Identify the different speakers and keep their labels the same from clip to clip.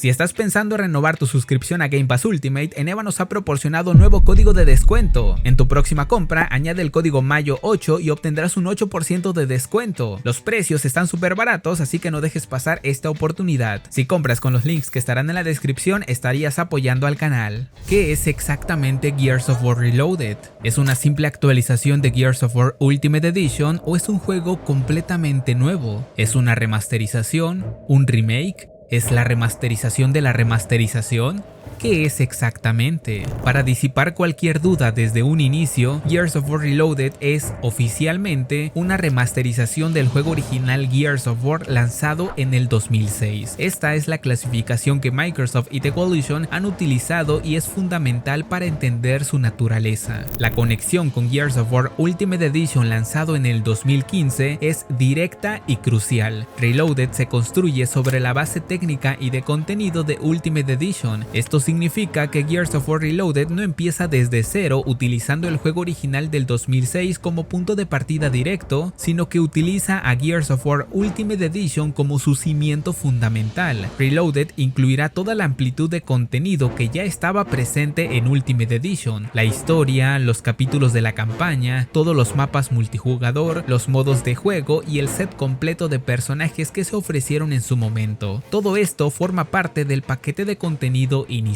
Speaker 1: Si estás pensando renovar tu suscripción a Game Pass Ultimate, Eneba nos ha proporcionado nuevo código de descuento. En tu próxima compra, añade el código MAYO8 y obtendrás un 8% de descuento. Los precios están súper baratos, así que no dejes pasar esta oportunidad. Si compras con los links que estarán en la descripción, estarías apoyando al canal. ¿Qué es exactamente Gears of War Reloaded? ¿Es una simple actualización de Gears of War Ultimate Edition o es un juego completamente nuevo? ¿Es una remasterización? ¿Un remake? ¿Es la remasterización de la remasterización? ¿Qué es exactamente? Para disipar cualquier duda desde un inicio, Gears of War Reloaded es oficialmente una remasterización del juego original Gears of War lanzado en el 2006. Esta es la clasificación que Microsoft y The Coalition han utilizado y es fundamental para entender su naturaleza. La conexión con Gears of War Ultimate Edition lanzado en el 2015 es directa y crucial. Reloaded se construye sobre la base técnica y de contenido de Ultimate Edition. Esto significa que Gears of War Reloaded no empieza desde cero utilizando el juego original del 2006 como punto de partida directo, sino que utiliza a Gears of War Ultimate Edition como su cimiento fundamental. Reloaded incluirá toda la amplitud de contenido que ya estaba presente en Ultimate Edition: la historia, los capítulos de la campaña, todos los mapas multijugador, los modos de juego y el set completo de personajes que se ofrecieron en su momento. Todo esto forma parte del paquete de contenido inicial,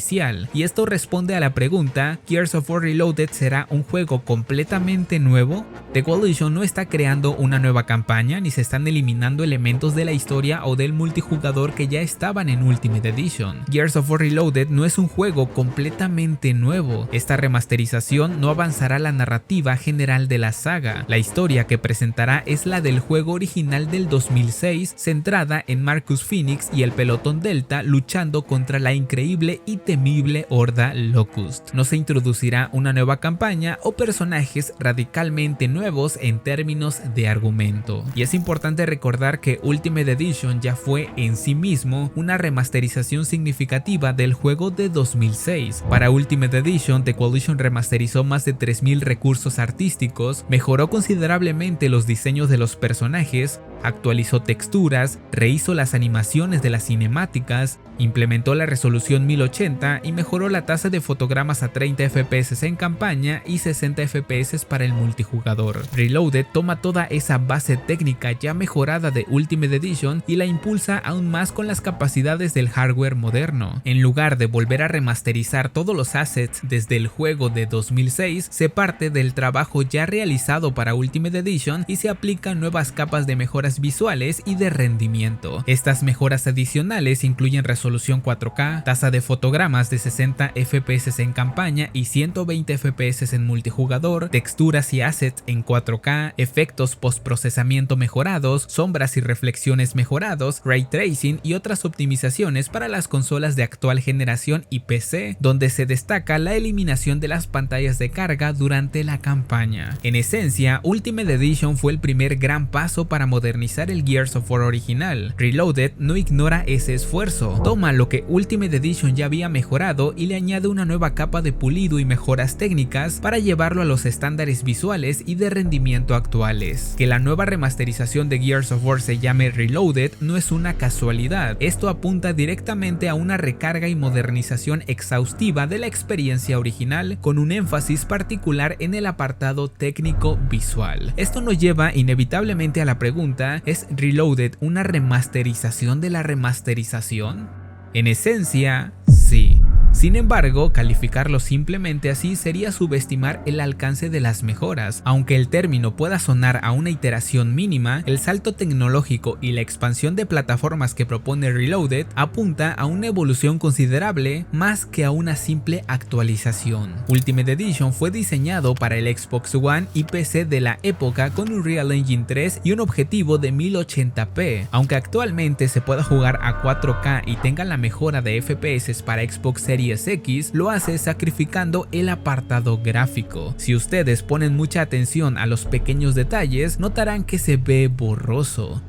Speaker 1: y esto responde a la pregunta: ¿Gears of War Reloaded será un juego completamente nuevo? The Coalition no está creando una nueva campaña ni se están eliminando elementos de la historia o del multijugador que ya estaban en Ultimate Edition. Gears of War Reloaded no es un juego completamente nuevo. Esta remasterización no avanzará la narrativa general de la saga. La historia que presentará es la del juego original del 2006, centrada en Marcus Phoenix y el pelotón Delta luchando contra la increíble y temible horda Locust. No se introducirá una nueva campaña o personajes radicalmente nuevos en términos de argumento. Y es importante recordar que Ultimate Edition ya fue en sí mismo una remasterización significativa del juego de 2006. Para Ultimate Edition, The Coalition remasterizó más de 3000 recursos artísticos, mejoró considerablemente los diseños de los personajes, actualizó texturas, rehizo las animaciones de las cinemáticas, implementó la resolución 1080 y mejoró la tasa de fotogramas a 30 FPS en campaña y 60 FPS para el multijugador. Reloaded toma toda esa base técnica ya mejorada de Ultimate Edition y la impulsa aún más con las capacidades del hardware moderno. En lugar de volver a remasterizar todos los assets desde el juego de 2006, se parte del trabajo ya realizado para Ultimate Edition y se aplican nuevas capas de mejoras visuales y de rendimiento. Estas mejoras adicionales incluyen resolución 4K, tasa de fotogramas de 60 FPS en campaña y 120 FPS en multijugador, texturas y assets en 4K, efectos postprocesamiento mejorados, sombras y reflexiones mejorados, ray tracing y otras optimizaciones para las consolas de actual generación y PC, donde se destaca la eliminación de las pantallas de carga durante la campaña. En esencia, Ultimate Edition fue el primer gran paso para modernizar el Gears of War original. Reloaded no ignora ese esfuerzo, toma lo que Ultimate Edition ya había mejorado y le añade una nueva capa de pulido y mejoras técnicas para llevarlo a los estándares visuales y de rendimiento actuales. Que la nueva remasterización de Gears of War se llame Reloaded no es una casualidad. Esto apunta directamente a una recarga y modernización exhaustiva de la experiencia original, con un énfasis particular en el apartado técnico visual. Esto nos lleva inevitablemente a la pregunta: ¿es Reloaded una remasterización de la remasterización? En esencia, sí. Sin embargo, calificarlo simplemente así sería subestimar el alcance de las mejoras. Aunque el término pueda sonar a una iteración mínima, el salto tecnológico y la expansión de plataformas que propone Reloaded apunta a una evolución considerable más que a una simple actualización. Ultimate Edition fue diseñado para el Xbox One y PC de la época con Unreal Engine 3 y un objetivo de 1080p. Aunque actualmente se pueda jugar a 4K y tenga la mejora de FPS para Xbox Series X, lo hace sacrificando el apartado gráfico. Si ustedes ponen mucha atención a los pequeños detalles, notarán que se ve borroso.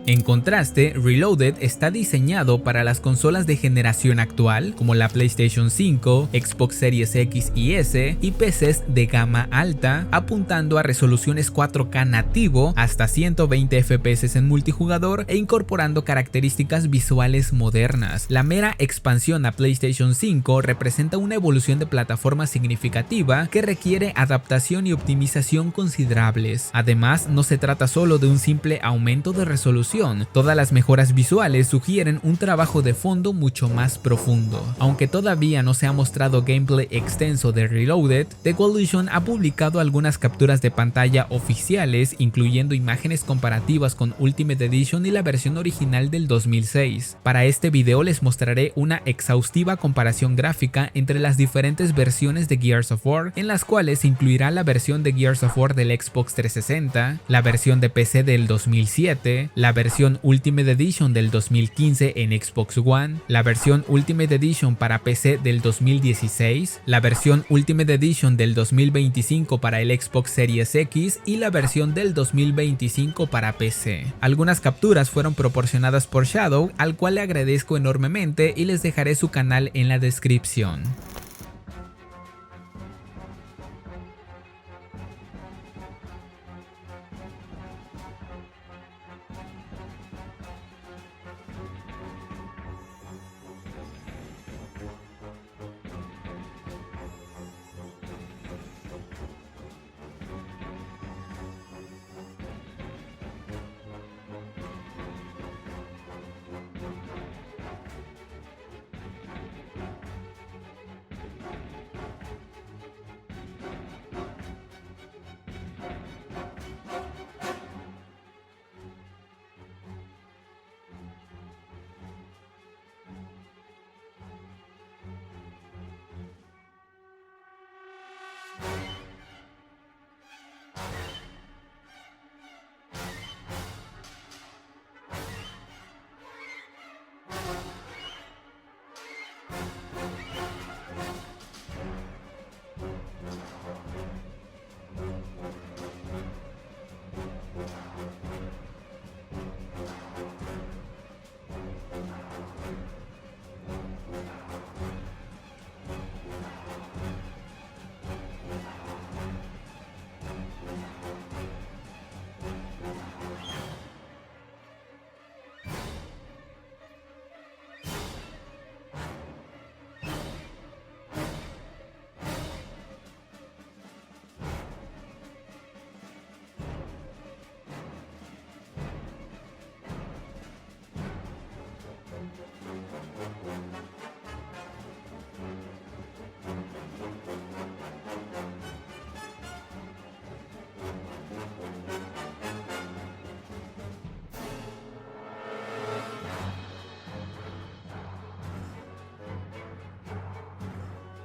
Speaker 1: En contraste, Reloaded está diseñado para las consolas de generación actual, como la PlayStation 5, Xbox Series X y S, y PCs de gama alta, apuntando a resoluciones 4K nativo hasta 120 FPS en multijugador e incorporando características visuales modernas. La mera expansión a PlayStation 5 representa una evolución de plataforma significativa que requiere adaptación y optimización considerables. Además, no se trata solo de un simple aumento de resolución, todas las mejoras visuales sugieren un trabajo de fondo mucho más profundo. Aunque todavía no se ha mostrado gameplay extenso de Reloaded, The Coalition ha publicado algunas capturas de pantalla oficiales, incluyendo imágenes comparativas con Ultimate Edition y la versión original del 2006. Para este video les mostraré una exhaustiva comparación gráfica entre las diferentes versiones de Gears of War, en las cuales se incluirá la versión de Gears of War del Xbox 360, la versión de PC del 2007, la versión Ultimate Edition del 2015 en Xbox One, la versión Ultimate Edition para PC del 2016, la versión Ultimate Edition del 2025 para el Xbox Series X y la versión del 2025 para PC. Algunas capturas fueron proporcionadas por Shadow, al cual le agradezco enormemente y les dejaré su canal en la descripción.